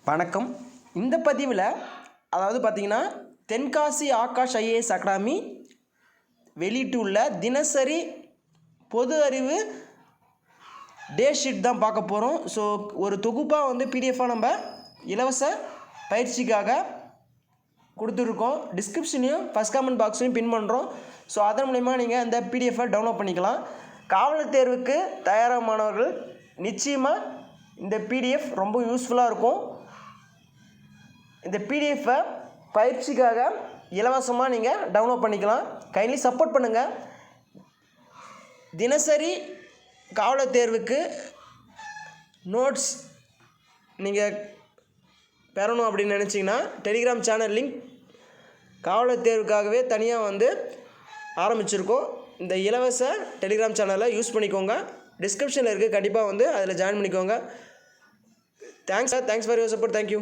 வணக்கம். இந்த பதிவில் அதாவது பார்த்திங்கன்னா தென்காசி ஆகாஷ் ஐஏஎஸ் அகாடமி வெளியிட்டுள்ள தினசரி பொது அறிவு டே ஷீட் தான் பார்க்க போகிறோம். ஸோ ஒரு தொகுப்பாக வந்து பிடிஎஃபாக நம்ம இலவச பயிற்சிக்காக கொடுத்துருக்கோம். டிஸ்கிரிப்ஷனையும் ஃபஸ்ட் கமெண்ட் பாக்ஸையும் பின் பண்ணுறோம். ஸோ அதன் மூலயமா நீங்கள் அந்த பிடிஎஃபை டவுன்லோட் பண்ணிக்கலாம். காவலர் தேர்வுக்கு தயாராக மாணவர்கள் நிச்சயமாக இந்த பிடிஎஃப் ரொம்ப யூஸ்ஃபுல்லாக இருக்கும். இந்த பிடிஎஃப்பை பயிற்சிக்காக இலவசமாக நீங்கள் டவுன்லோட் பண்ணிக்கலாம். கைண்ட்லி சப்போர்ட் பண்ணுங்கள். தினசரி காவலர் தேர்வுக்கு நோட்ஸ் நீங்கள் பெறணும் அப்படின்னு நினச்சிங்கன்னா டெலிகிராம் சேனல் லிங்க் காவலர் தேர்வுக்காகவே தனியாக வந்து ஆரம்பிச்சிருக்கோம். இந்த இலவச டெலிகிராம் சேனலை யூஸ் பண்ணிக்கோங்க. டிஸ்கிரிப்ஷனில் இருக்குது, கண்டிப்பாக வந்து அதில் ஜாயின் பண்ணிக்கோங்க. Thanks for your support. Thank you.